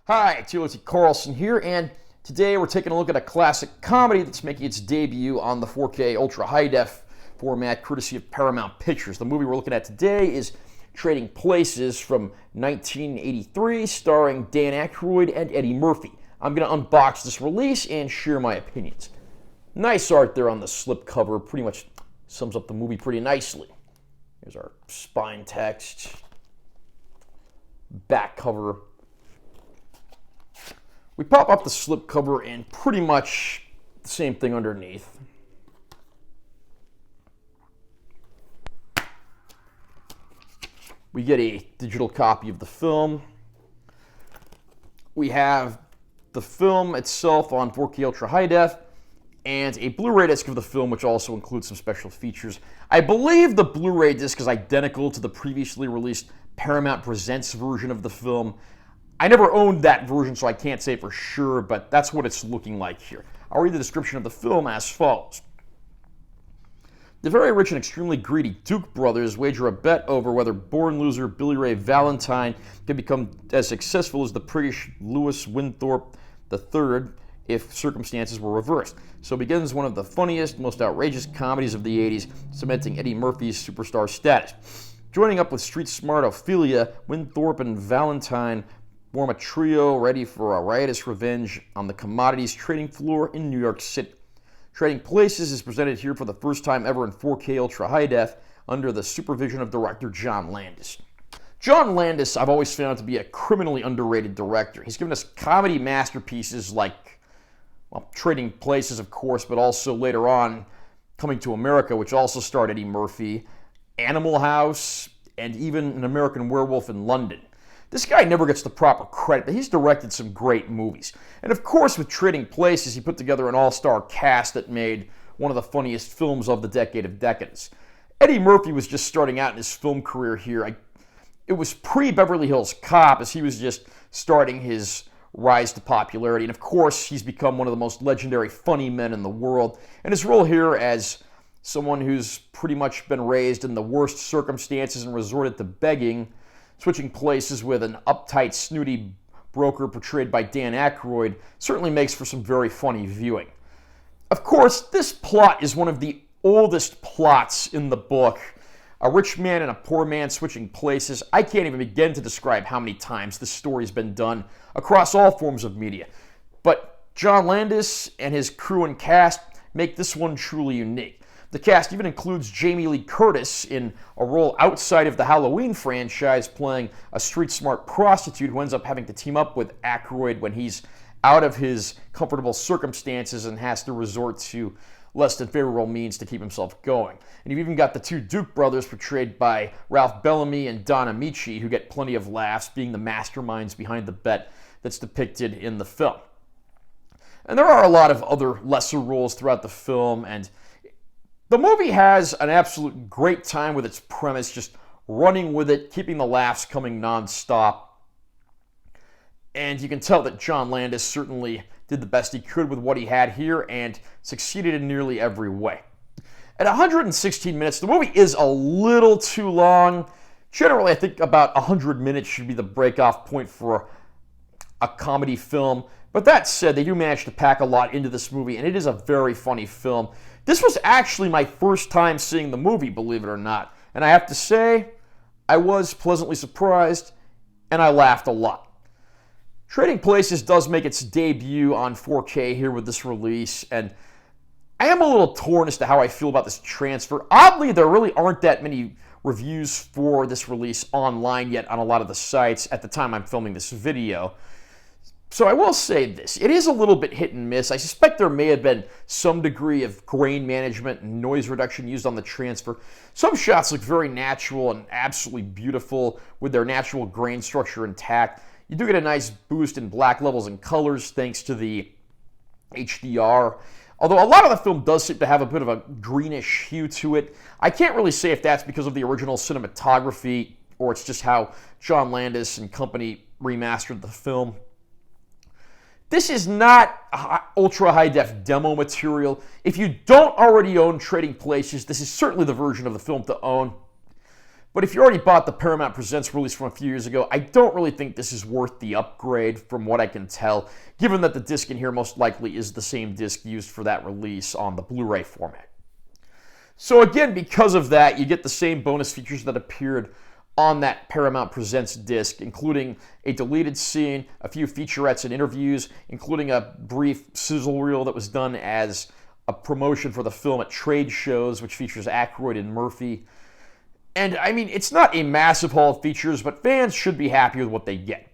Hi, T. Carlson here, and today we're taking a look at a classic comedy that's making its debut on the 4K Ultra High Def format, courtesy of Paramount Pictures. The movie we're looking at today is Trading Places from 1983, starring Dan Aykroyd and Eddie Murphy. I'm going to unbox this release and share my opinions. Nice art there on the slipcover, pretty much sums up the movie pretty nicely. Here's our spine text, back cover. We pop up the slipcover and pretty much the same thing underneath. We get a digital copy of the film. We have the film itself on 4K Ultra High Def and a Blu-ray disc of the film, which also includes some special features. I believe the Blu-ray disc is identical to the previously released Paramount Presents version of the film. I never owned that version, so I can't say for sure, but that's what it's looking like here. I'll read the description of the film as follows. The very rich and extremely greedy Duke brothers wager a bet over whether born loser Billy Ray Valentine can become as successful as the priggish Louis Winthorpe III if circumstances were reversed. So begins one of the funniest, most outrageous comedies of the 80s, cementing Eddie Murphy's superstar status. Joining up with street-smart Ophelia, Winthorpe and Valentine form a trio ready for a riotous revenge on the commodities trading floor in New York City. Trading Places is presented here for the first time ever in 4K Ultra High Def under the supervision of director John Landis. John Landis, I've always found to be a criminally underrated director. He's given us comedy masterpieces like, Trading Places, of course, but also later on Coming to America, which also starred Eddie Murphy, Animal House, and even An American Werewolf in London. This guy never gets the proper credit, but he's directed some great movies. And of course, with Trading Places, he put together an all-star cast that made one of the funniest films of the decade of decadence. Eddie Murphy was just starting out in his film career here. It was pre-Beverly Hills Cop, as he was just starting his rise to popularity. And of course, he's become one of the most legendary funny men in the world. And his role here as someone who's pretty much been raised in the worst circumstances and resorted to begging, switching places with an uptight, snooty broker portrayed by Dan Aykroyd, certainly makes for some very funny viewing. Of course, this plot is one of the oldest plots in the book. A rich man and a poor man switching places. I can't even begin to describe how many times this story's been done across all forms of media. But John Landis and his crew and cast make this one truly unique. The cast even includes Jamie Lee Curtis in a role outside of the Halloween franchise, playing a street-smart prostitute who ends up having to team up with Aykroyd when he's out of his comfortable circumstances and has to resort to less than favorable means to keep himself going. And you've even got the two Duke brothers portrayed by Ralph Bellamy and Don Amici, who get plenty of laughs, being the masterminds behind the bet that's depicted in the film. And there are a lot of other lesser roles throughout the film, and the movie has an absolute great time with its premise, just running with it, keeping the laughs coming nonstop. And you can tell that John Landis certainly did the best he could with what he had here and succeeded in nearly every way. At 116 minutes, the movie is a little too long. Generally, I think about 100 minutes should be the break-off point for a comedy film. But that said, they do manage to pack a lot into this movie, and it is a very funny film. This was actually my first time seeing the movie, believe it or not. And I have to say, I was pleasantly surprised, and I laughed a lot. Trading Places does make its debut on 4K here with this release, and I am a little torn as to how I feel about this transfer. Oddly, there really aren't that many reviews for this release online yet on a lot of the sites at the time I'm filming this video. So I will say this, it is a little bit hit and miss. I suspect there may have been some degree of grain management and noise reduction used on the transfer. Some shots look very natural and absolutely beautiful with their natural grain structure intact. You do get a nice boost in black levels and colors thanks to the HDR. Although a lot of the film does seem to have a bit of a greenish hue to it. I can't really say if that's because of the original cinematography or it's just how John Landis and company remastered the film. This is not ultra high def demo material. If you don't already own Trading Places, this is certainly the version of the film to own. But if you already bought the Paramount Presents release from a few years ago, I don't really think this is worth the upgrade from what I can tell, given that the disc in here most likely is the same disc used for that release on the Blu-ray format. So again, because of that, you get the same bonus features that appeared on that Paramount Presents disc, including a deleted scene, a few featurettes and interviews, including a brief sizzle reel that was done as a promotion for the film at trade shows, which features Aykroyd and Murphy. And I mean, it's not a massive haul of features, but fans should be happy with what they get.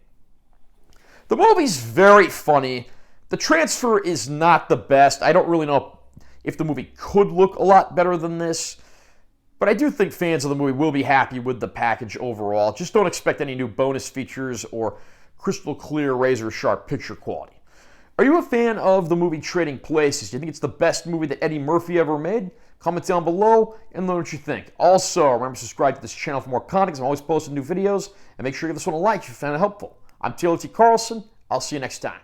The movie's very funny. The transfer is not the best. I don't really know if the movie could look a lot better than this, but I do think fans of the movie will be happy with the package overall. Just don't expect any new bonus features or crystal clear, razor sharp picture quality. Are you a fan of the movie Trading Places? Do you think it's the best movie that Eddie Murphy ever made? Comment down below and let me know what you think. Also, remember to subscribe to this channel for more content. I'm always posting new videos. And make sure you give this one a like if you found it helpful. I'm Taylor T. Carlson. I'll see you next time.